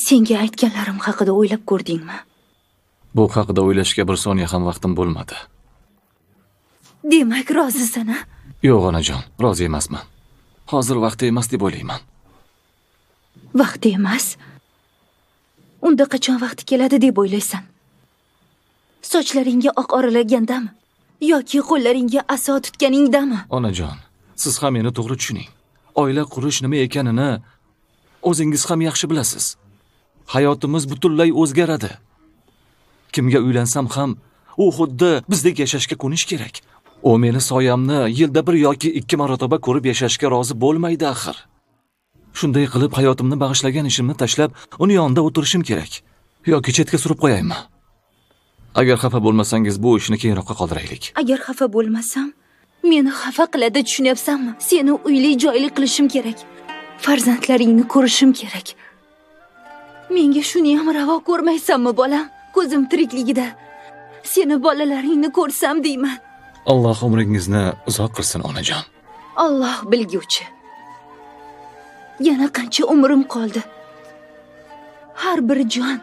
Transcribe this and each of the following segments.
Senga aytganlarim haqida o'ylab ko'rdingmi? Bu haqida o'ylashga bir soniya ham vaqtim bo'lmadi. Demak, rozisan-a? Yo'q, onajon, rozi emasman. Hozir vaqti emas deb o'ylayman. Vaqti emas? Unda qachon vaqti keladi deb o'ylaysan? Sochlaringga oq oralagandami? Yoki qo'llaringga aso tutganingdami? Onajon, siz ham meni to'g'ri tushuning. Oila qurish nima ekanini o'zingiz ham yaxshi bilasiz. Hayotimiz butunlay o'zgaradi. Kimga uylansam ham u xuddi bizdek yashashga ko'nish kerak. U meni soyamni yilda bir yoki 2 marotaba ko'rib yashashga rozi bo'lmaydi axir. Shunday qilib hayotimni bag'ishlagan ishimni tashlab, uni yonida o'tirishim kerak. Yoki chetga surib qo'yaymi? Agar xafa bo'lmasangiz, bu ishni keyinroqqa qoldiraylik. Agar xafa bo'lmasam, meni xafa qiladi, tushunyapsanmi? Seni uyli joyli qilishim kerak. Farzandlaringni ko'rishim kerak. Menga shuni ham ravo ko'rmaysanmi, bolam? Ko'zim tirikligida seni bolalaringni ko'rsam deyman. Alloh umringizni uzoq qilsin, onajon. Alloh bilguvchi. Yana qancha umrim qoldi? Har bir jon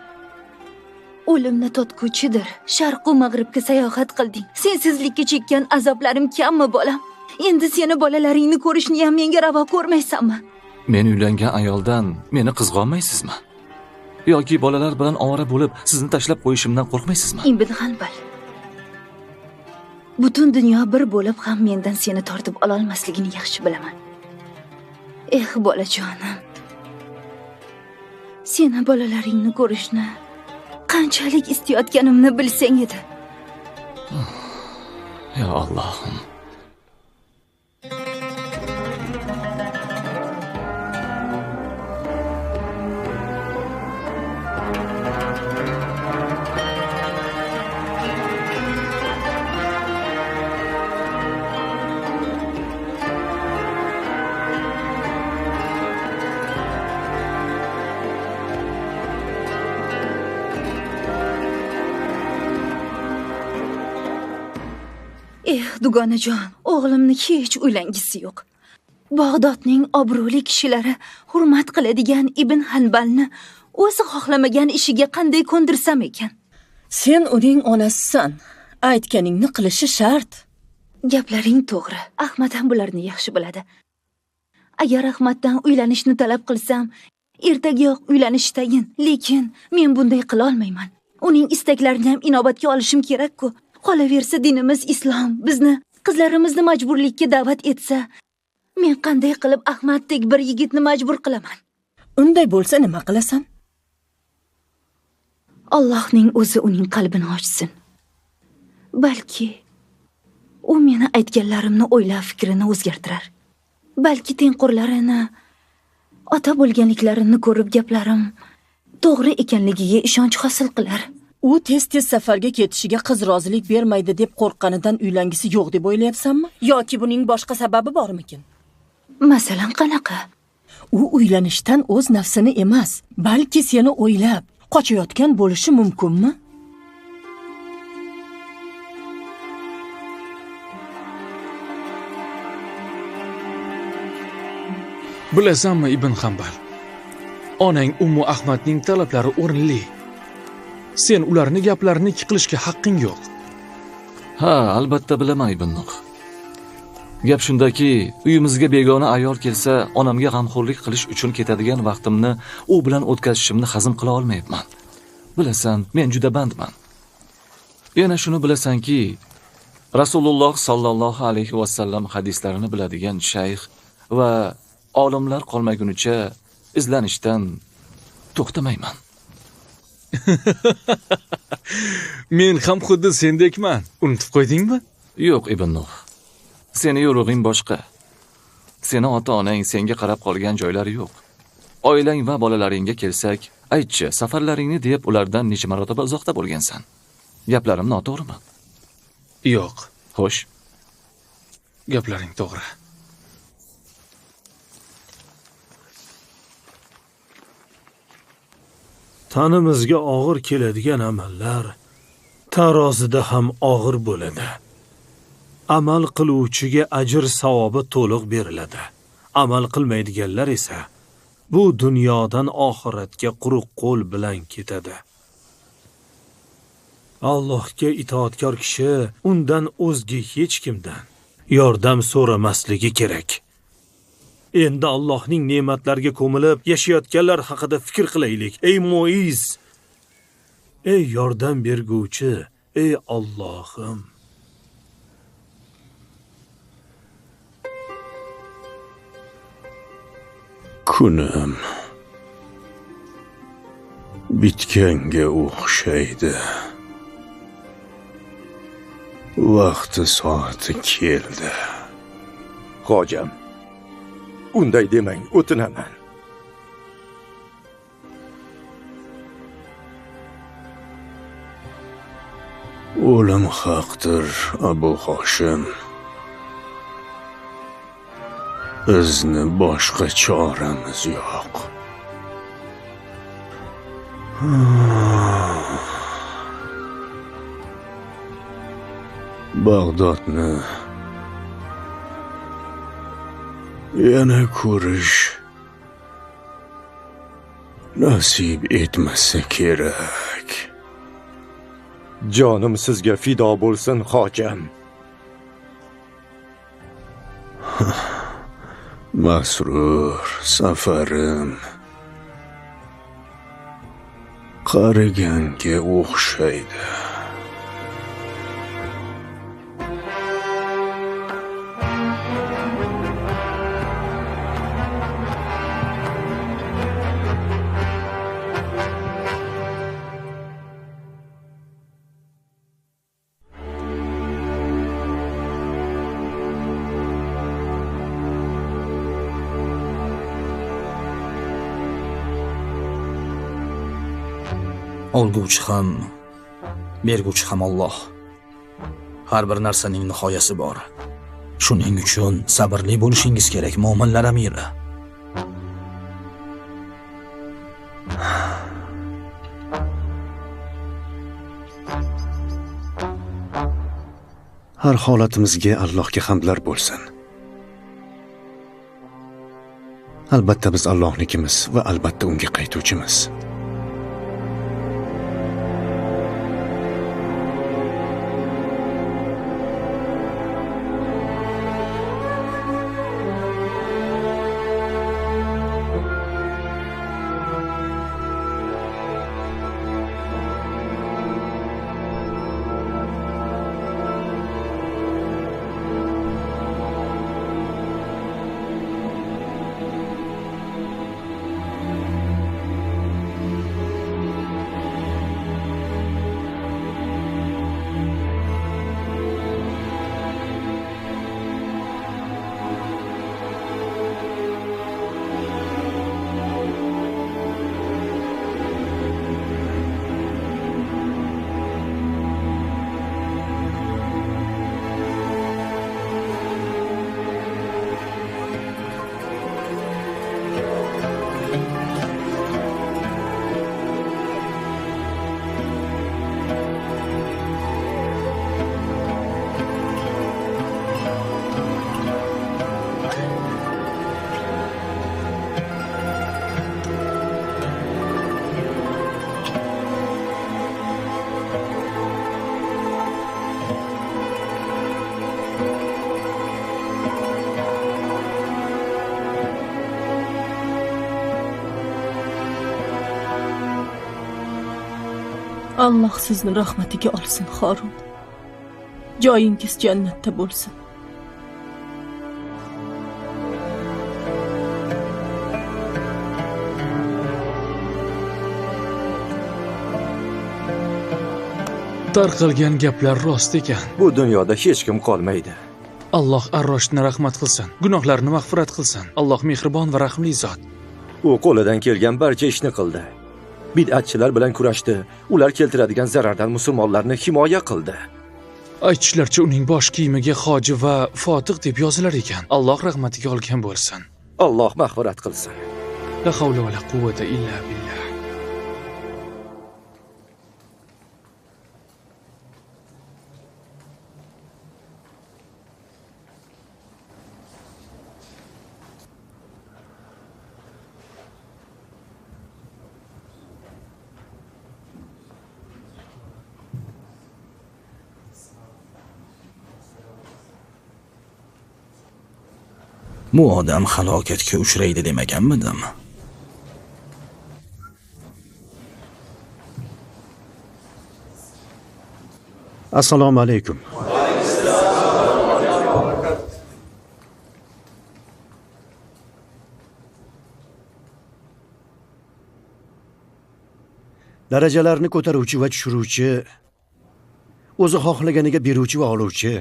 o'limni totguchidir. Sharq va mag'ribga sayohat qilding. Sensizlikka chekkan azoblarim kammi, bolam? Endi seni bolalaringni ko'rishni ham menga ravo ko'rmaysanmi? Men uylangan ayoldan meni qizg'onmaysizmi? Yoki bolalar bilan ovora bo'lib, sizni tashlab qo'yishimdan qo'rqmaysizmi? Ibn Hanbal. Butun dunyo bir bo'lib ham mendan seni tortib ola olmasligini yaxshi bilaman. Bolajonim. Seni bolalaringni ko'rishni qanchalik istayotganimni bilsang edi. Ya Allohim. Dugonajon, o'g'limni hech uylangisi yo'q. Bag'dodning obro'li kishilari hurmat qiladigan Ibn Hanbalni o'zi xohlamagan ishiga qanday ko'ndirsam ekan? Sen uning onasisan. Aytganingni qilishi shart. Gaplaring to'g'ri. Ahmad ham bularni yaxshi biladi. Agar Ahmaddan uylanishni talab qilsam, ertaga uylanish tayin. Lekin men bunday qila olmayman. Uning istaklarini ham inobatga olishim kerak-ku. Qolaversa dinimiz islom bizni qizlarimizni majburlikka da'vat etsa, men qanday qilib Ahmaddek bir yigitni majbur qilaman? Unday bo'lsa nima qilasan? Allohning o'zi uning qalbini ochsin. Balki u meni aytganlarimni o'ylab fikrini o'zgartirar. Balki tengqurlarini, ota bo'lganliklarini ko'rib gaplarim to'g'ri ekanligiga ishonch hosil qilar. U tez-tez safarga ketishiga qiz rozilik bermaydi deb qo'rqqanidan uylangisi yo'q deb o'ylayapsanmi? Yoki buning boshqa sababi bormikin? Masalan, qanaqa? U uylanishdan o'z nafsini emas, balki seni o'ylab qochayotgan bo'lishi mumkinmi? Bilasanmi, Ibn Hanbal? Onang Ummu Ahmadning talablari o'rinli. Sen ularni gaplarini qilishga haqqing yo'q. Ha, albatta bilaman, Ibn Nuh. Gap shundaki, uyimizga begona ayol kelsa, onamga g'amxo'rlik qilish uchun ketadigan vaqtimni u bilan o'tkazishimni hazm qila olmayapman. Bilasan, men juda bandman. Yana shuni bilasanki, Rasululloh sallallohu alayhi va sallam hadislarini biladigan shayx va olimlar qolmagunicha izlanishdan to'xtamayman. Men ham xuddi sendekman. Unutib qo'ydingmi? Yo'q, Ibn Nuh. Seni yo'rug'ing boshqa. Seni ota-onang senga qarab qolgan joylari yo'q. Oilang va bolalaringga kelsak, aytchi, safarlaringni deb ulardan necha marotaba uzoqda bo'lgansan? Gaplarim noto'g'rimi? Yo'q. Xo'sh. Gaplaring to'g'ri. Tanimizga og'ir keladigan amallar tarozida ham og'ir bo'ladi. Amal qiluvchiga ajr savobi to'liq beriladi. Amal qilmaydiganlar esa bu dunyodan oxiratga quruq qo'l bilan ketadi. Allohga itoatkor kishi undan o'zga hech kimdan yordam so'ramasligi kerak. Endi Allohning ne'matlariga ko'milib yashayotganlar haqida fikr qilaylik. Ey Muiz, ey yordam berguvchi, ey Allohim. Kunim bitganga o'xshaydi. Vaqti soati keldi. Hojam, unday demang, o'tinaman. O'lim haqdir, Abu Hoshim. Bizni boshqa choramiz yo'q. Bag'dodni yana ko'rish nasib etmasa kerak. Jonim sizga fido bo'lsin, hojam. Masrur, safarim qariganga o'xshaydi. Olguvchi ham, berguvchi ham Alloh. Har bir narsaning nihoyasi bor. Shuning uchun sabrli bo'lishingiz kerak, mo'minlar amiri. Har holatimizga Allohga hamdlar bo'lsin. Albatta biz Allohnikimiz va albatta unga qaytuvchimiz. Alloh sizni rahmatiga olsin, Harun. Joyingiz jannatda bo'lsin. Tarqalgan gaplar rost ekan. Bu dunyoda hech kim qolmaydi. Alloh Arroshni rahmat qilsin, gunohlarini mag'firat qilsin. Alloh mehribon va rahimli zot. U qo'lidan kelgan barcha ishni qildi. Bid'atchilar bilan kurashdi. Ular keltiradigan zarardan musulmonlarni himoya qildi. Aytishlaricha uning bosh kiyimiga hoji va fotih deb yozilar ekan. Alloh rahmatiga olgan bo'lsin. Alloh mag'firat qilsin. La havla va la quvvata illa billah. Bu odam halokatga uchraydi demaganmidim? Assalomu alaykum. Darajalarni ko'taruvchi va tushiruvchi, o'zi xohlaganiga beruvchi va oluvchi,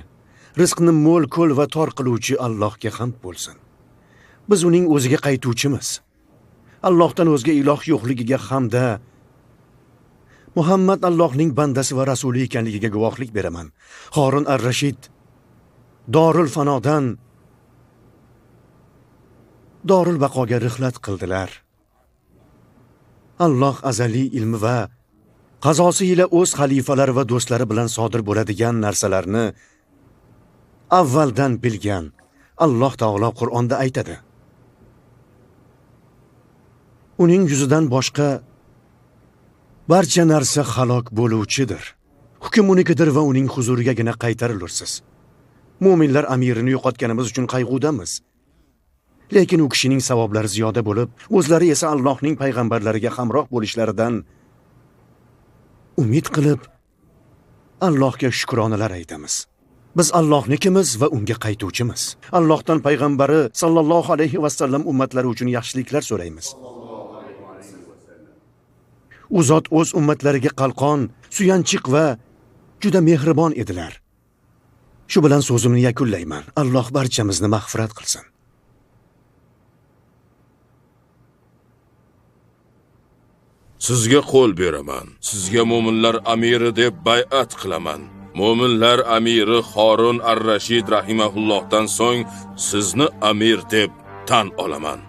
rizqni mo'l ko'l va tor qiluvchi Allohga hamd bo'lsin. Biz uning o'ziga qaytuvchimiz. Allohdan o'zga iloh yo'qligiga hamda Muhammad Allohning bandasi va rasuli ekanligiga guvohlik beraman. Harun ar-Rashid Dorul Fanodan Dorul Baqoga rihlat qildilar. Alloh azaliy ilmi va qazosi ila o'z xalifalari va do'stlari bilan sodir bo'ladigan narsalarni avvaldan bilgan. Alloh taolo Qur'onda aytadi: Uning yuzidan boshqa barcha narsa halok bo'luvchidir. Hukm unikidir va uning huzurigagina qaytarilursiz. Mu'minlar amirini yo'qotganimiz uchun qayg'udamiz. Lekin u kishining savoblari ziyoda bo'lib, o'zlari esa Allohning payg'ambarlariga hamroh bo'lishlaridan umid qilib, Allohga shukronalar aytamiz. Biz Allohnikimiz va unga qaytuvchimiz. Allohdan payg'ambari sallallohu alayhi va sallam ummatlari uchun yaxshiliklar so'raymiz. U zot o'z ummatlariga qalqon, suyanchiq va juda mehribon edilar. Shu bilan so'zimni yakunlayman. Alloh barchamizni mag'firat qilsin. Sizga qo'l beraman. Sizga mo'minlar amiri deb bay'at qilaman. Mo'minlar amiri Harun ar-Rashid rahimahullohdan so'ng sizni amir deb tan olaman.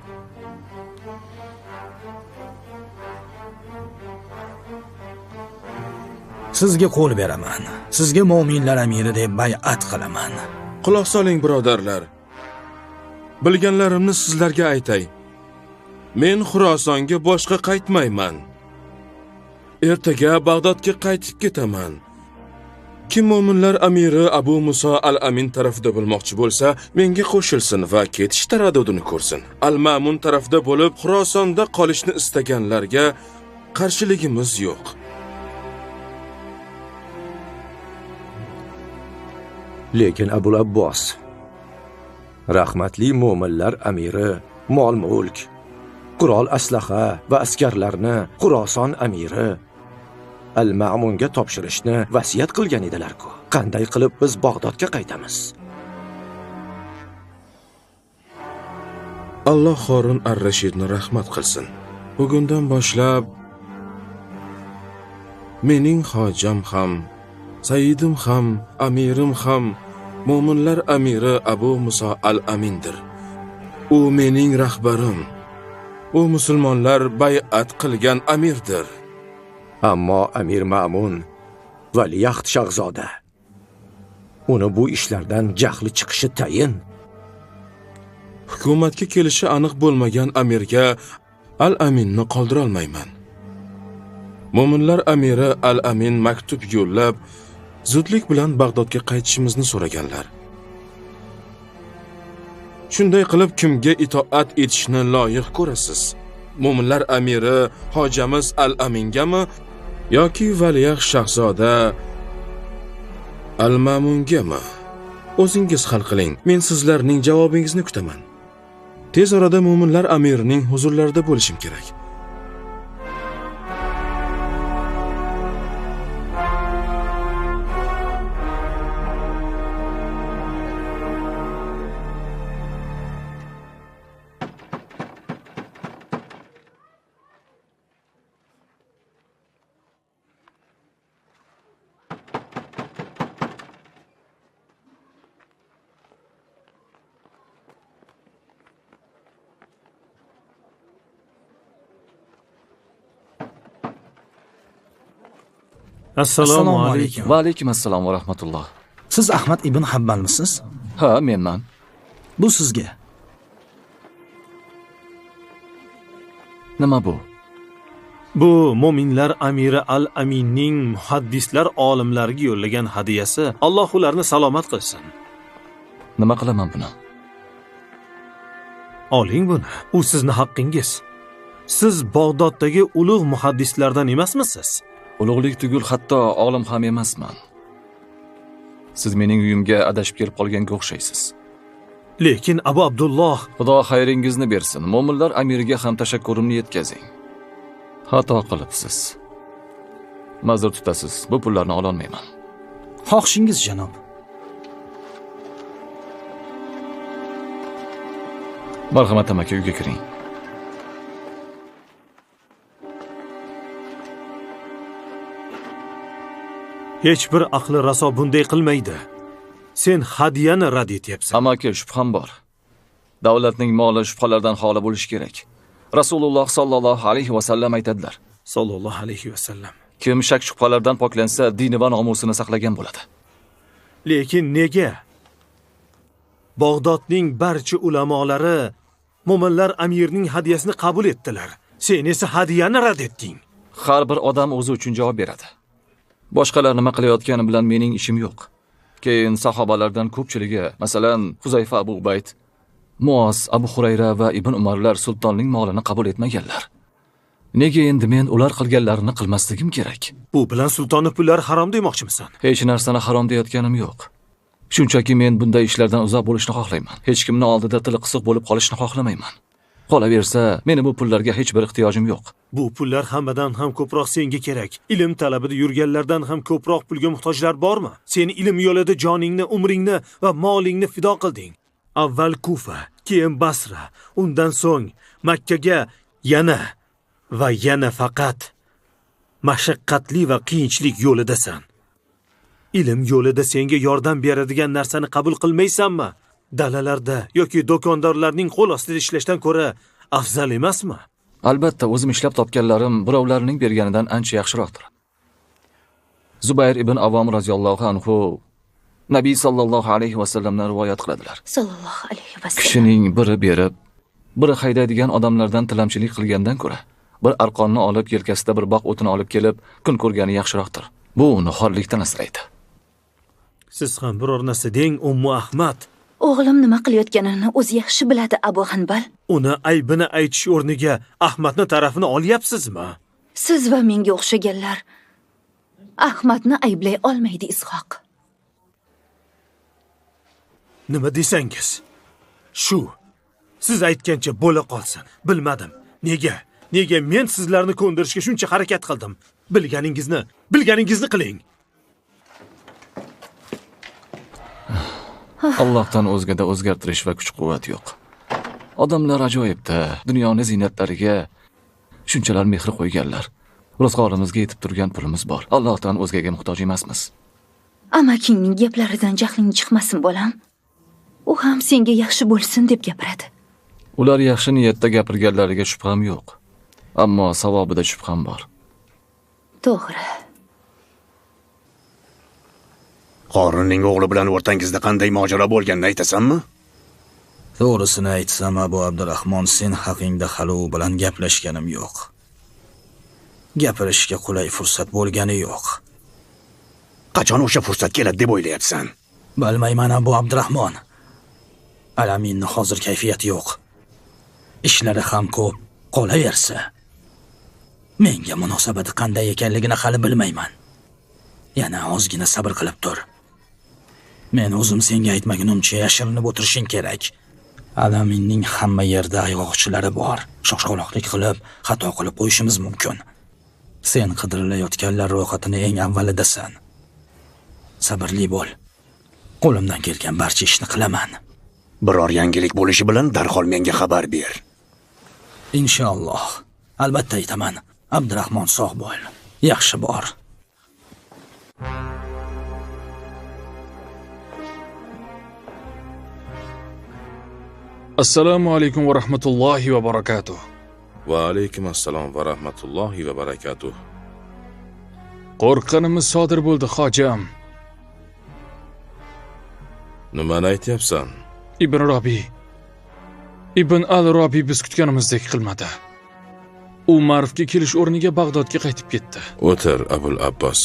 Sizga qo'l beraman. Sizga mo'minlar amiri deb bay'at qilaman. Quloq soling birodarlar. Bilganlarimni sizlarga aytay. Men Xurosonga boshqa qaytmayman. Ertaga Bag'dodga qaytib ketaman. Kim mo'minlar amiri Abu Muso al-Amin tarafida bo'lmoqchi bo'lsa, menga qo'shilsin va ketish taraddudini ko'rsin. Al-Ma'mun tarafida bo'lib, Xurosonda qolishni istaganlarga qarshiligimiz yo'q. Lekin Abul Abbos, rahmatli mo'minlar amiri mol-mulk, qurol aslaha va askarlarni Xuroson amiri Al-Ma'munga topshirishni vasiyat qilgan edilar-ku. Qanday qilib biz Bag'dodga qaytamiz? Alloh Harun ar-Rashidni rahmat qilsin. Bugundan boshlab mening hojam ham, sayyidim ham, amirim ham mo'minlar amiri Abu Muso al-Amindir. U mening rahbarim. U musulmonlar bay'at qilgan amirdir. Ammo Amir Ma'mun valiahd shahzoda. Uni bu ishlardan jahli chiqishi tayin. Hukumatga kelishi aniq bo'lmagan amirga Al-Aminni qoldira olmayman. Mo'minlar amiri Al-Amin maktub yo'llab, zudlik bilan Bag'dodga qaytishimizni so'raganlar. Shunday qilib kimga itoat etishni loyiq ko'rasiz? Mo'minlar amiri hojamiz Al-Amingami yoki valiahd shahzoda Al-Ma'mungami? O'zingiz hal qiling. Men sizlarning javobingizni kutaman. Tez orada mo'minlar amirining huzurlarida bo'lishim kerak. Assalomu alaykum. Va alaykum assalom va rahmatulloh. Siz Ahmad ibn Habbalmisiz? Ha, menman. Bu sizga. Nima bu? Bu mo'minlar amiri Al-Aminning muhaddislar olimlariga yo'llagan hadiyasi. Alloh ularni salomat qilsin. Nima qilaman buni? Oling buni. U sizni haqqingiz. Siz Bag'doddagi ulug' muhaddislardan emasmisiz? Ulug'lik tugul hatto olim ham emasman. Siz mening uyimga adashib kelib qolganga o'xshaysiz. Lekin Abu Abdulloh, Xudo xayringizni bersin. Mo'minlar amiriga ham tashakkurimni yetkazing. Xato qilibsiz. Ma'zur tutasiz. Bu pullarni ola olmayman. Xohishingiz, janob. Marhamat amaki, uyga kiring. hech bir aqli raso bunday qilmaydi. Sen hadiyani rad etyapsan. Amaki, shubham bor. Davlatning moli shubhalardan xoli bo'lishi kerak. Rasululloh sallallohu alayhi va sallam aytadilar. Sallallohu alayhi va sallam. Kim shak shubhalardan poklansa, dini va nomusini saqlagan bo'ladi. Lekin nega? Bag'dodning barcha ulamolari mo'minlar amirining hadiyasini qabul etdilar. Sen esa hadiyani rad etding. Har bir odam o'zi uchun javob beradi. Boshqalar nima qilayotgani bilan mening ishim yo'q. Keyin sahobalardan ko'pchiligi, masalan, Huzayfa Abu Ubayd, Muoz, Abu Hurayra va Ibn Umarlar sultonning molini qabul etmaganlar. Nega endi men ular qilganlarini qilmasligim kerak? Bu bilan sultonning pullari harom demoqchimisan? Hech narsani harom deyotganim yo'q. Shunchaki men bunday ishlardan uzoq bo'lishni xohlayman. Hech kimning oldida tili qisiq bo'lib qolishni xohlamayman. Qolaversa, meni bu pullarga hech bir ehtiyojim yo'q. Bu pullar hammadan ham ko'proq senga kerak. Ilm talabida yurganlardan ham ko'proq pulga muhtojlar bormi? Sen ilm yo'lida joningni, umringni va molingni fido qilding. Avval Kufa, keyin Basra, undan so'ng Makkaga yana faqat mashaqqatli va qiyinchilik yo'lidasan. Ilm yo'lida senga yordam beradigan narsani qabul qilmaysanmi? Dalalarda yoki do'kondorlarning qo'l ostida ishlashdan ko'ra afzal emasmi? Albatta, o'zim ishlab topganlarim birovlarning berganidan ancha yaxshiroqdir. Zubayr ibn Avom radhiyallohu anhu Nabiy sallallohu alayhi va sallamdan rivoyat qiladilar. Sallallohu alayhi va sallam. Kishining biri berib, biri haydaydigan odamlardan tilamchilik qilgandan ko'ra, bir arqonni olib, yelkasida bir bog' o'tini olib kelib, kun ko'rgani yaxshiroqdir. Bu uni xorlikdan asraydi. Siz ham biror narsa deng, Ummu Ahmad. O'g'lim nima qilayotganini o'zi yaxshi biladi, Abu Hanbal. Uni aybini aytish o'rniga Ahmadning tarafini olyapsizmi? Siz va menga o'xshaganlar Ahmadni ayblay olmaydi, Ishoq. Nima desangiz? Shu. Siz aytgancha bo'la qolsin. Bilmadim. Nega men sizlarni ko'ndirishga shuncha harakat qildim? Bilganingizni qiling. Allohdan o'zgada o'zgartirish va kuch-quvvat yo'q. Odamlar ajoyibda, dunyoning ziynatlariga shunchalar mehr qo'yganlar. Ro'zg'orimizga yetib turgan pulimiz bor. Allohdan o'zgaga muhtoj emasmiz. Amakingning gaplaridan jahling chiqmasin, bolam. U ham senga yaxshi bo'lsin deb gapiradi. Ular yaxshi niyatda gapirganlariga shubham yo'q. Ammo savobida shubham bor. To'g'ri. Qorinning o'g'li bilan o'rtangizda qanday mojaro bo'lganini aytasanmi? To'g'risini aytsam, Abu Abdurahmon, sen haqingda hali u bilan gaplashganim yo'q. Gapirishga qulay fursat bo'lgani yo'q. Qachon o'sha fursat keladi deb o'ylayapsan? Bilmayman, Abu Abdurahmon. Alaminning hozir kayfiyati yo'q. Ishlari ham ko'p. Qolaversa, menga munosabati qanday ekanligini hali bilmayman. Yana ozgina sabr qilib tur. Men o'zim senga aytmagunimcha yashirinib o'tirishing kerak. Alaminning hamma yerda ayg'oqchilari bor. Shoshqaloqlik qilib, xato qilib qo'yishimiz mumkin. Sen qidirilayotganlar ro'yxatini eng avvalidasan. Sabrli bo'l. Qo'limdan kelgan barcha ishni qilaman. Biror yangilik bo'lishi bilan darhol menga xabar ber. Inshaalloh. Albatta aytaman. Abdurahmon sog' bo'l. Yaxshi bor. Assalomu alaykum va rahmatullohi va barakatuh. Va alaykum assalom va rahmatullohi va barakatuh. Qo'rqqanimiz sodir bo'ldi, hojam. Nimani aytyapsan? Ibn al-Robiy biz kutganimizdek qilmadi. U Ma'rifga kelish o'rniga Bag'dodga qaytib ketdi. O'tir, Abul Abbos.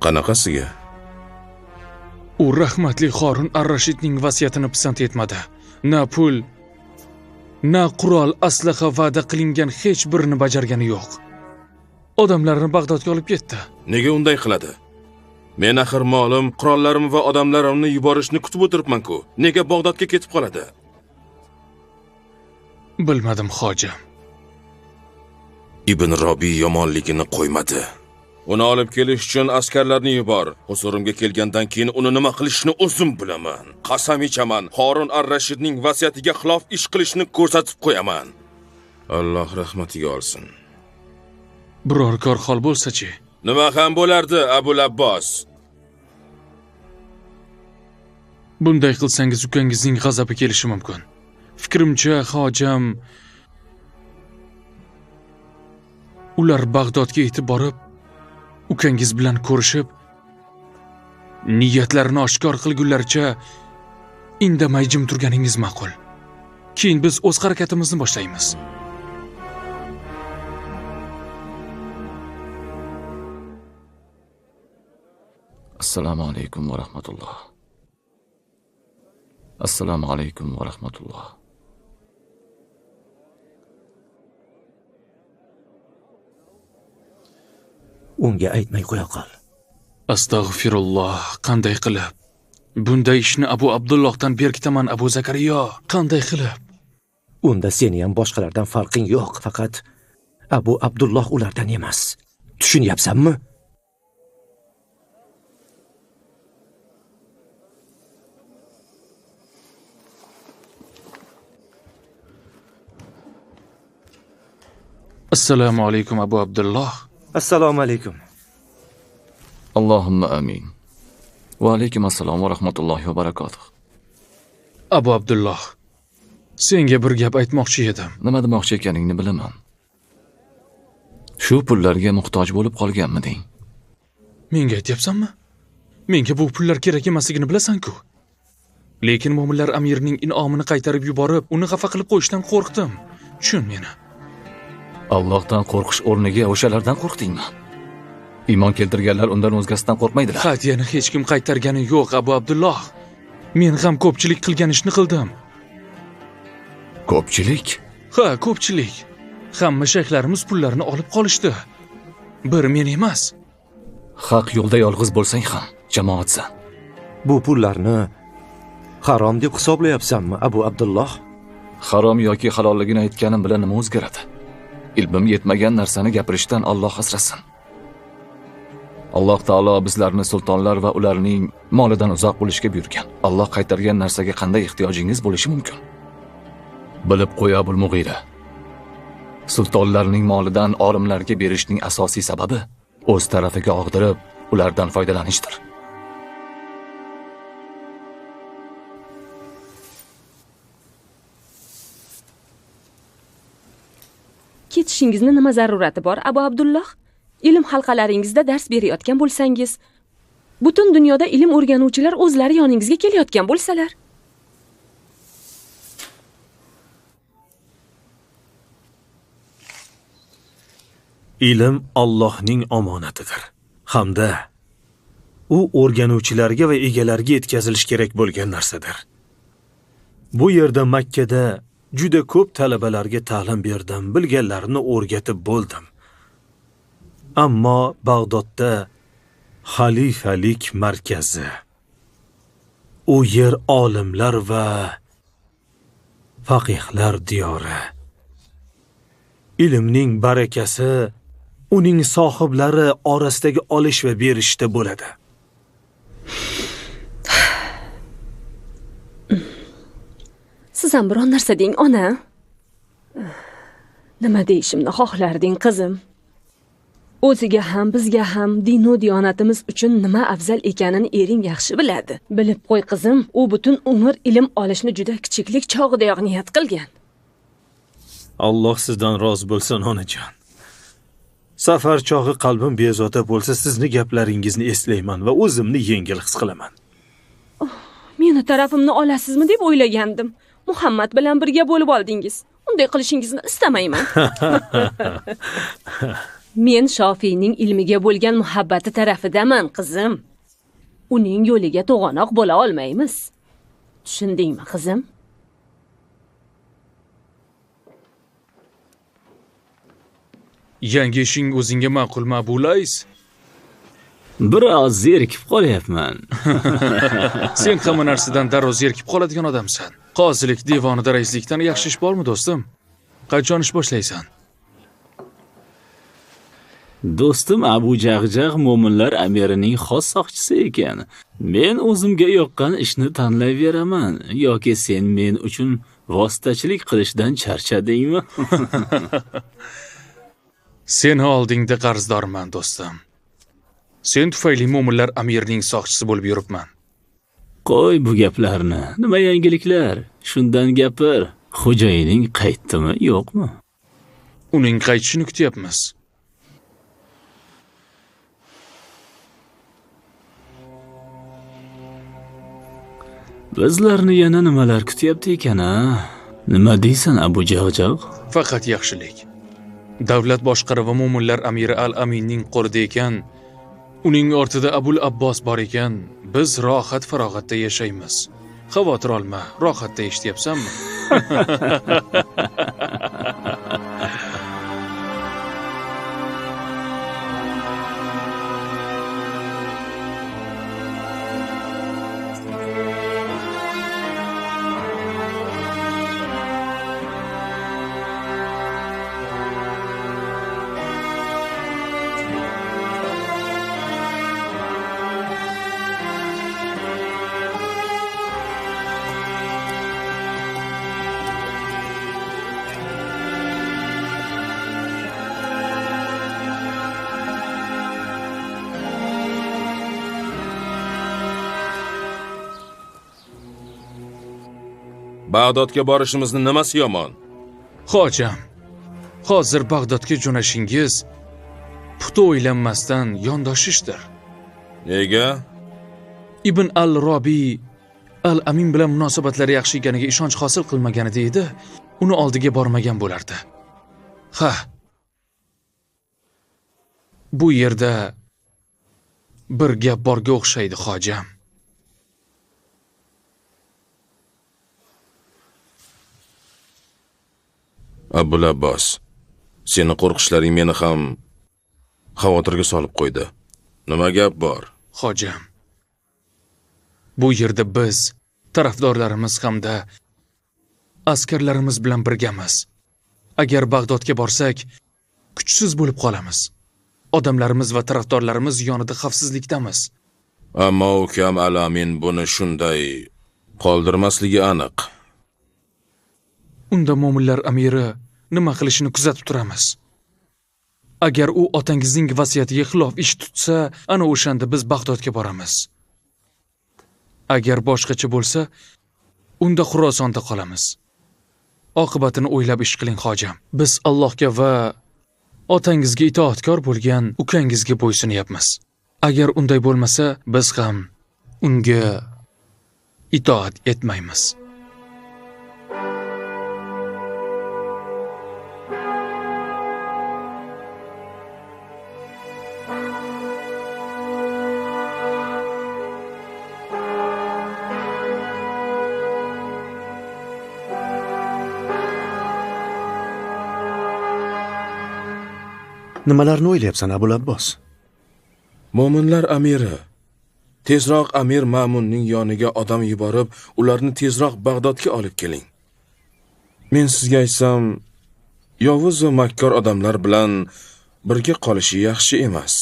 Qanaqasiga? U U rahmatli Harun ar-Rashidning vasiyatini pisand etmadi. Na pul, na qurol, aslaha va'da qilingan hech birini bajargani yo'q. Odamlarni Bag'dodga olib ketdi. Nega unday qiladi? Men axir molim, qurollarim va odamlarimni yuborishni kutib o'tiribman-ku. Nega Bag'dodga ketib qoladi? Bilmadim, hoji. Ibn Robiy yomonligini qo'ymadi. Uni olib kelish uchun askarlarni yubor. Huzurimga kelgandan keyin uni nima qilishni o'zim bilaman. Qasam ichaman, Harun ar-Rashidning vasiyatiga xilof ish qilishni ko'rsatib qo'yaman. Alloh rahmatiga olsin. Biror kor hol bo'lsa-chi? Nima ham bo'lardi, Abul Abbos? Bunday qilsangiz ukangizning g'azabi kelishi mumkin. Fikrimcha, hojam ular Bag'dodga yetib borib, ukangiz bilan ko'rishib, niyatlarini oshkor qilgunlaricha indamay jim turganingiz ma'qul. Keyin biz o'z harakatimizni boshlaymiz. Assalomu alaykum va rahmatulloh. Assalomu alaykum va rahmatulloh. Unga aytmay qo'ya qol. Astag'firulloh, qanday qilib? Bunday ishni Abu Abdullohdan berkitaman, Abu Zakariyo. Qanday qilib? Unda seni ham boshqalardan farqing yo'q, faqat Abu Abdulloh ulardan emas. Tushunyapsanmi? Assalomu alaykum Abu Abdulloh. Assalomu alaykum. Allohumma amin. Va alaykum assalom va rahmatullohi va barakotuh. Abu Abdulloh, senga bir gap aytmoqchi edim. Nima demoqchi ekaningni bilaman. Shu pullarga muhtoj bo'lib qolganmiding? Menga aytyapsanmi? Menga bu pullar kerak emasligini bilasan-ku. Lekin mo'minlar amirining in'omini qaytarib yuborib, uni xafa qilib qo'yishdan qo'rqdim. Tushun meni. Allohdan qo'rqish o'rniga o'shalardan qo'rqdingmi? Iymon keltirganlar undan o'zgasidan qo'rqmaydilar. Hadyani hech kim qaytargani yo'q, Abu Abdulloh. Men ham ko'pchilik qilgan ishni qildim. Ko'pchilik? Ha, ko'pchilik. Hamma shayxlarimiz pullarni olib qolishdi. Bir men emas. Haq yo'lda yolg'iz bo'lsang ham jamoatsan. Bu pullarni harom deb hisoblayapsanmi, Abu Abdulloh? Harom yoki halolligini aytganim bilan nima o'zgaradi? Ilmim yetmagan narsani gapirishdan Alloh asrasin. Alloh taolo bizlarni sultonlar va ularning molidan uzoq bo'lishga buyurgan. Alloh qaytargan narsaga qanday ehtiyojingiz bo'lishi mumkin? Bilib qo'y, Abul Mughira. Sultonlarning molidan olimlarga berishning asosiy sababi o'z tarafiga og'dirib, ulardan foydalanishdir. Ketishingizni nima zarurati bor, Abu Abdulloh? Ilm halqalaringizda dars berayotgan bo'lsangiz, butun dunyoda ilm o'rganuvchilar o'zlari yoningizga kelayotgan bo'lsalar. Ilm Allohning omonatidir. Hamda u o'rganuvchilarga va egalariga yetkazilish kerak bo'lgan narsadir. Bu yerda Makkada juda ko'p talabalarga ta'lim berdim, bilganlarini o'rgatib bo'ldim. Ammo Bag'dodda xalifalik markazi. U yer olimlar va faqihlar diyori. Ilmning barakasi uning sohiblari orasidagi olish va berishda bo'ladi. Siz ham biron narsa deng, ona. Nima deyishimni xohlarding, qizim? O'ziga ham, bizga ham din va diyonatimiz uchun nima afzal ekanini ering yaxshi biladi. Bilib qo'y, qizim, u butun umr ilm olishni juda kichiklik chog'idayoq niyat qilgan. Alloh sizdan rozi bo'lsin, onajon. Safar chog'i qalbim bezovta bo'lsa, sizni gaplaringizni eslayman va o'zimni yengil his qilaman. Meni tarafimni olasizmi deb o'ylagandim. Muhammad bilan birga bo'lib oldingiz. Unday qilishingizni istamayman. Men Shofiyning ilmiga bo'lgan muhabbati tarafidaman, qizim. uning yo'liga to'g'anoq bo'la olmaymiz. Tushundingmi, qizim? Yangi ishing o'zingga ma'qulmi, Abu Lays? Biroz zerikib qolyapman. Sen hamma narsadan darrov zerikib qoladigan odamsan. Qozilik devonida raislikdan yaxshi ish bormi, do'stim? Qachon ish boshlaysan? Do'stim Abu Jag'jag' mo'minlar amirining xos soqchisi ekan. Men o'zimga yoqqan ishni tanlayveraman yoki sen men uchun vositachilik qilishdan charchadingmi? Sen oldingda qarzdorman, do'stim. Sen tufayli mo'minlar amirining soqchisi bo'lib yuribman. Qo'y bu gaplarni. Nima yangiliklar? Shundan gapir. Xo'jayining qaytdimi, yo'qmi? Uning qaytishini kutyapmiz. Bizlarni yana nimalar kutyapti ekan-a? Nima deysan, Abu Jag'jag'? Faqat yaxshilik. Davlat boshqaruvi mo'minlar amiri Al-Aminning qo'lida ekan, uning ortida Abul Abbos bor ekan, biz rohat farog'atda yashaymiz. Xavotir olma, rohatda eshityapsanmi? Bag'dodga borishimizni nimasi yomon? Hojam, hozir Bag'dodga jo'nashingiz puxta o'ylanmasdan yondoshishdir. Nega? Ibn al-Robiy Al-Amin bilan munosabatlari yaxshi ekaniga ishonch hosil qilmaganida edi, uni oldiga bormagan bo'lardi. Ha. Bu yerda bir gap borga o'xshaydi, hojam. Abul Abbos, seni qo'rqishlaring meni ham xavotirga solib qo'ydi. Nima gap bor? Hojam, bu yerda biz tarafdorlarimiz hamda askarlarimiz bilan birgamiz. Agar Bag'dodga borsak, kuchsiz bo'lib qolamiz. Odamlarimiz va tarafdorlarimiz yonida xavfsizlikdamiz. Ammo ukam Al-Amin buni shunday qoldirmasligi aniq. Unda mo'minlar amiri nima qilishini kuzatib turamiz. Agar u otangizning vasiyatiga xilof ish tutsa, ana o'shanda biz Bag'dodga boramiz. Agar boshqacha bo'lsa, unda Xurosonda qolamiz. Oqibatini o'ylab ish qiling, hojam. Biz Allohga va otangizga itoatkor bo'lgan ukangizga bo'ysunyapmiz. Agar unday bo'lmasa, biz ham unga itoat etmaymiz. Nimalarni o'ylayapsan, Abul Abbos? Mo'minlar amiri tezroq Amir Ma'munning yoniga odam yuborib, ularni tezroq Bag'dodga olib keling. Men sizga aytsam, yovuz va makkor odamlar bilan birga qolishi yaxshi emas.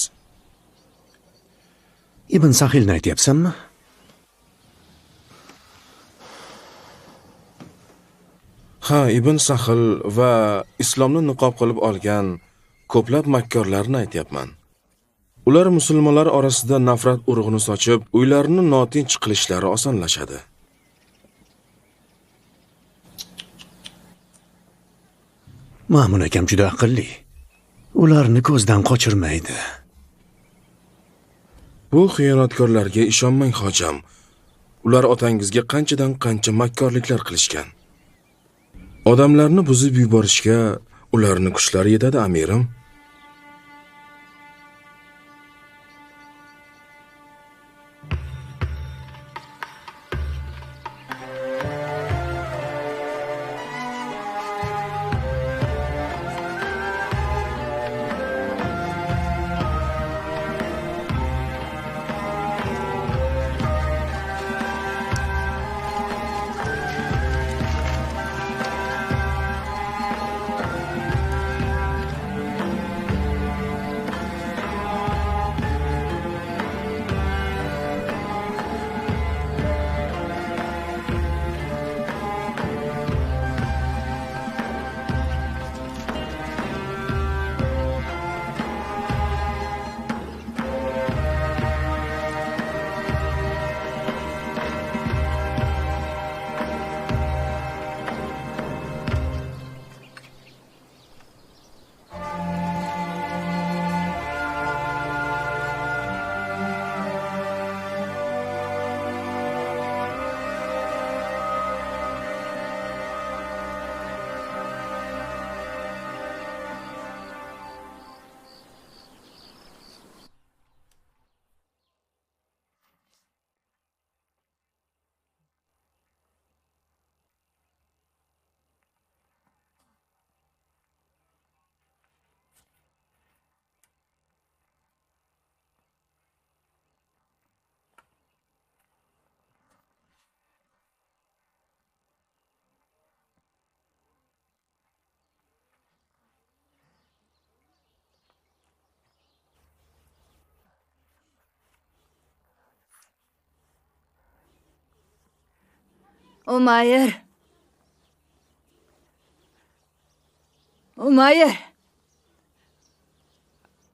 Ibn Sahilni aytyapsanmi? Ha, Ibn Sahil va islomni niqob qilib olgan ko'plab makkorlarni aytyapman. Ular musulmonlar orasida nafrat urug'ini sochib, uylarini notinch qilishlari osonlashadi. Ma'mun akam juda aqlli. Ularni ko'zdan qochirmaydi. Bu xiyonatkorlarga ishonmang, hojam. Ular otangizga qanchadan qancha makkorliklar qilishgan. Odamlarni buzib yuborishga ularni kuchlari yetadi, amirim. Umayr. Umayr.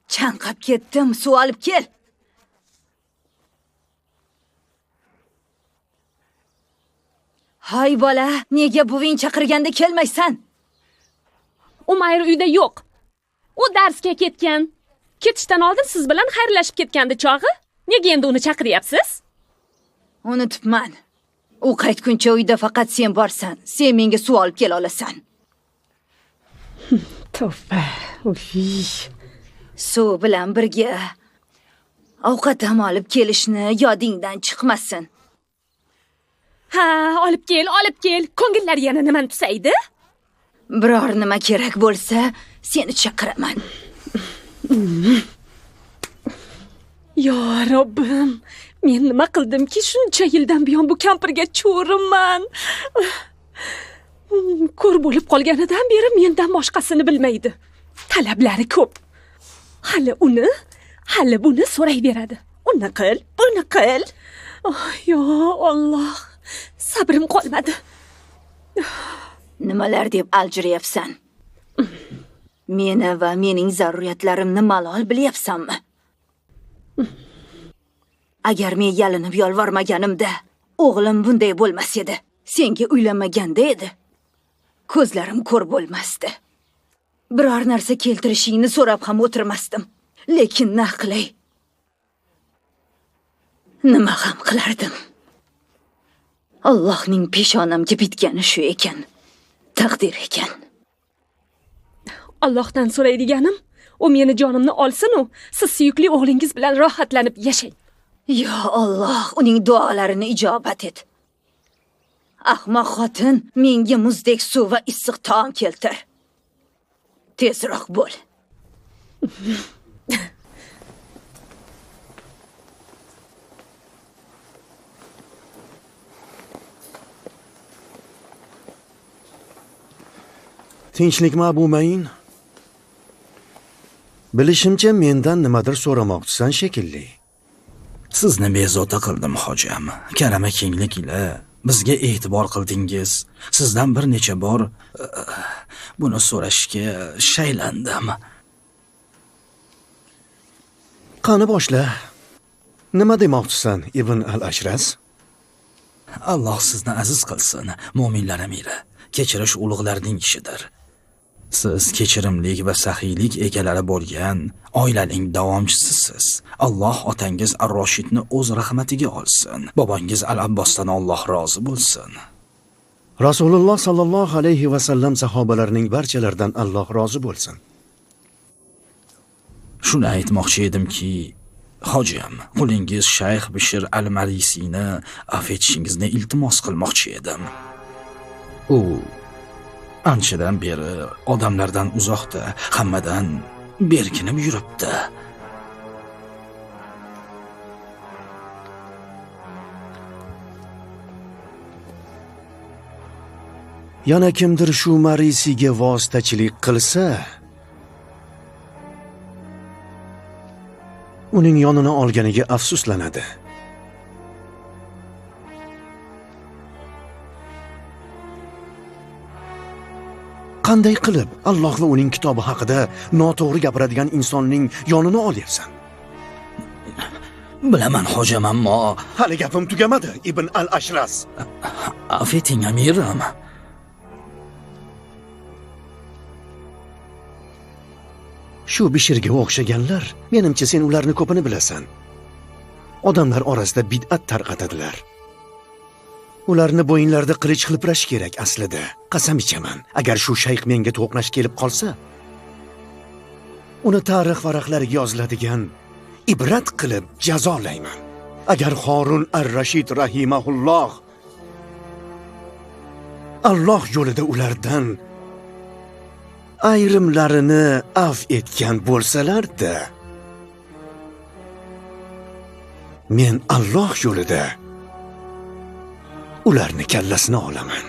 Chanqab ketdim, suv olib kel. Hay bola, nega buving chaqirganda kelmaysan? Umayr uyda yo'q. U darsga ketgan. Ketishdan oldin siz bilan xayrlashib ketgandi chog'i. Nega endi uni chaqiryapsiz? Unutibman. U qaytguncha uyda faqat sen borsan. Sen menga suv olib kela olasan. Tavba. Suv bilan birga ovqat ham olib kelishni yodingdan chiqmasin. Ha, olib kel. Ko'ngillari yana nimani tusaydi? Biror nima kerak bo'lsa, seni chaqiraman. Yo Robbim, men nima qildimki shuncha yildan buyon bu kampirga cho'rimman. Ko'r bo'lib qolganidan beri mendan boshqasini bilmaydi. Talablari ko'p. Hali buni so'rayveradi. Uni qil, buni qil. Oh, yo Alloh, sabrim qolmadi. Nimalar deb aljiryapsan? Meni va mening zaruriyatlarimni malol bilyapsanmi? Agar men yalinib yolvormaganimda, o'g'lim bunday bo'lmas edi. Senga uylanmaganda edi. Ko'zlarim ko'r bo'lmasdi. Biror narsa keltirishingni so'rab ham o'tirmasdim. Lekin nima qilay? Nima ham qilardim? Allohning peshonamga bitgani shu ekan. Taqdir ekan. Allohdan so'raydiganim, u meni jonimni olsin-u, siz suyukli o'g'lingiz bilan rohatlanib yashang. Ya Alloh, uning duolarini ijobat et. Ahmoq xotin, menga muzdek suv va issiq taom keltir. Tezroq bo'l. Tinchlikmi Abu Mayin? Bilishimcha mendan nimadir so'ramoqchisan shekilli. Sizni bezovta qildim, hojam. Karama kenglik ila bizga e'tibor qildingiz. Sizdan bir necha bor buni so'rashga shaylandim. Qani boshla. Nima demoqchisan, Ibn al-Ashras? Alloh sizni aziz qilsin, mu'minlar amiri. Kechirish ulug'larning ishidir. Siz kechirimlik va saxiylik egalari bo'lgan oilaning davomchisiz. Alloh otangiz Ar-Roshidni o'z rahmatiga olsin. Bobangiz Al-Abbosdan Alloh rozi bo'lsin. Rasululloh sallallohu alayhi va sallam sahobalarining barchalaridan Alloh rozi bo'lsin. Shuni aytmoqchi edimki, hojam, qulingiz Shayx Bishr al-Marisini afv etishingizni iltimos qilmoqchi edim. U anchadan beri odamlardan uzoqda, hammadan berkinib yuribdi. Yana kimdir shu Marisiga vositachilik qilsa, uning yonini olganiga afsuslanadi. Qanday qilib Alloh va uning kitobi haqida noto'g'ri gapiradigan insonning yonini olyapsan? Bilaman hojam, ammo hali gapim tugamadi, Ibn al-Ashras. Afv eting amirim. Shu Bishrga o'xshaganlar, menimcha sen ularni ko'pini bilasan. Odamlar orasida bid'at tarqatadilar. Ularni bo'yinlarida qilich qilib kerak aslida. Qasam ichaman, agar shu shayx menga to'qnash kelib qolsa, uni tarix varaqlariga yoziladigan ibrat qilib jazolayman. Agar Harun ar-Rashid rahimahulloh Alloh yo'lida ulardan ayrimlarini afv etgan bo'lsalar-da, men Alloh yo'lida ularni kallasini olaman.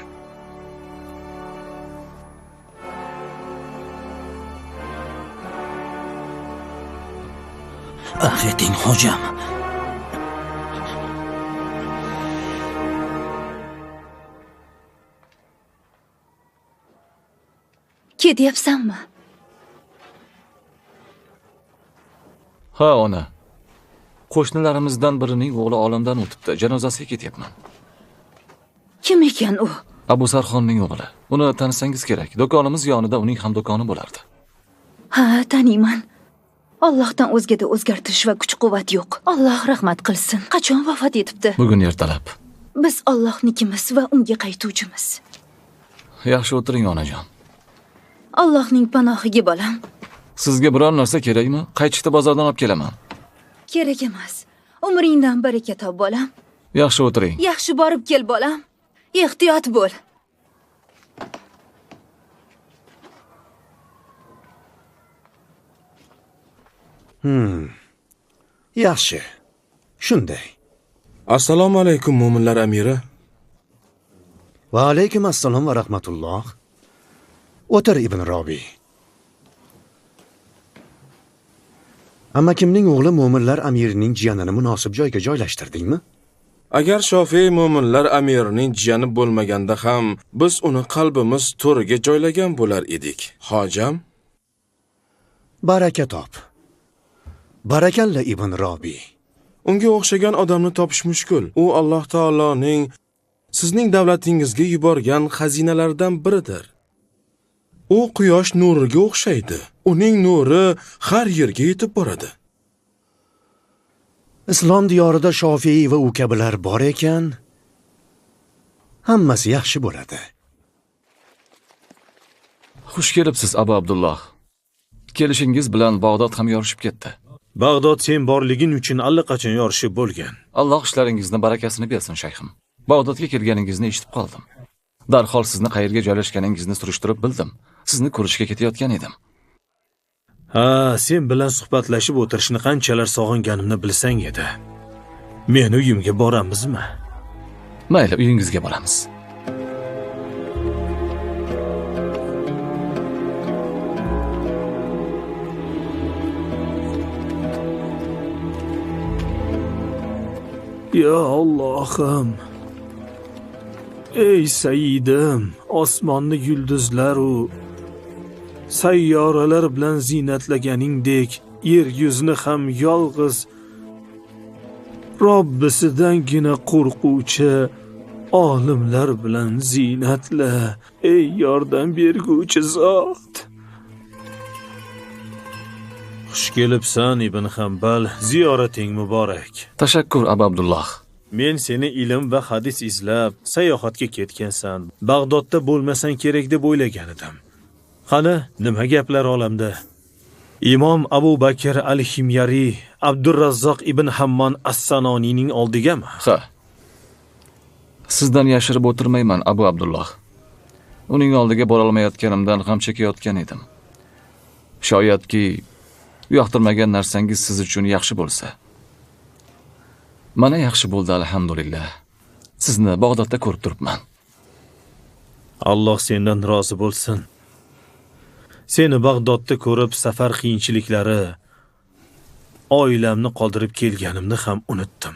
Afv eting hojam. Ketyapsanmi? Ha, ona. Qo'shnilarimizdan birining o'g'li olamdan o'tibdi. Janozasiga ketyapman. Kim ekan u? Abu Sarxonning o'g'li. Uni tanisangiz kerak. Do'konimiz yonida uning ham do'koni bo'lardi. Ha, taniyman. Allohdan o'zgada o'zgartirish va kuch-quvvat yo'q. Alloh rahmat qilsin. Qachon vafot etibdi? Bugun ertalab. Biz Allohnikimiz va unga qaytuvchimiz. Yaxshi o'tiring, onajon. Allohning panohiga bolam. Sizga biror narsa kerakmi? Qaytishda bozordan olib kelaman. Kerak emas. Umringdan baraka top bolam. Yaxshi o'tiring. Yaxshi borib kel bolam. Ehtiyot bo'l. Yaxshi. Shunday. Assalomu alaykum mo'minlar amiri. Va alaykum assalom va rahmatulloh. O'tir Ibn Robiy. Amakimning o'g'li mo'minlar amirining jiyanini munosib joyga joylashtirdingmi? Agar Shofiy mo'minlar amirining jiyani bo'lmaganda ham biz uni qalbimiz to'riga joylagan bo'lar edik. Hojam? Baraka top. Barakalla Ibn Robiy. Unga o'xshagan odamni topish mushkul. U Alloh taoloning sizning davlatingizga yuborgan xazinalardan biridir. U quyosh nuriga o'xshaydi. Uning nuri har yerga yetib boradi. Islom diyorida Shofiy va u kabilar bor ekan, hammasi yaxshi bo'ladi. Xush kelibsiz, Abu Abdulloh. Kelishingiz bilan Bag'dod ham yorishib ketdi. Bag'dod sen borliging uchun allaqachon yorishib bo'lgan. Alloh ishlaringizni barakasini bersin, shayxim. Bag'dodga kelganingizni eshitib qoldim. Darhol sizni qayerga joylashganingizni surishtirib bildim. Sizni ko'rishga ketayotgan edim. Ha, sen bilan suhbatlashib o'tirishni qanchalar sog'inganimni bilsang edi. Men uyimga boramizmi? Mayli, uyingizga boramiz. Ya Allohim. Ey Sayyidim, osmonni yulduzlar u sayyoralar bilan ziynatlaganiningdek, yer yuzini ham yolg'iz Robbisidangina qo'rquvchi olimlar bilan ziynatla, ey yordam berguvchi zot. Xush kelibsan Ibn Hanbal, ziyorating muborak. Tashakkur Abu Abdulloh. Men seni ilm va hadis izlab sayohatga ketgansan. Bag'dodda bo'lmasan kerak deb o'ylagan edim. Qani, nima gaplar olamda? Imom Abu Bakr al-Himyari, Abdurrazzoq ibn Hammon as-Sanoniyning oldigami? Ha. Sizdan yashirib o'tirmayman, Abu Abdulloh. Uning oldiga bora olmayotganimdan ham chekayotgan edim. Shoyatki yoqtirmagan narsangiz siz uchun yaxshi bo'lsa. Mana yaxshi bo'ldi, alhamdulillah. Sizni Bag'dodda ko'rib turibman. Alloh sendan rozi bo'lsin. Seni Bag'dodda ko'rib safar qiyinchiliklari, oilamni qoldirib kelganimni ham unutdim.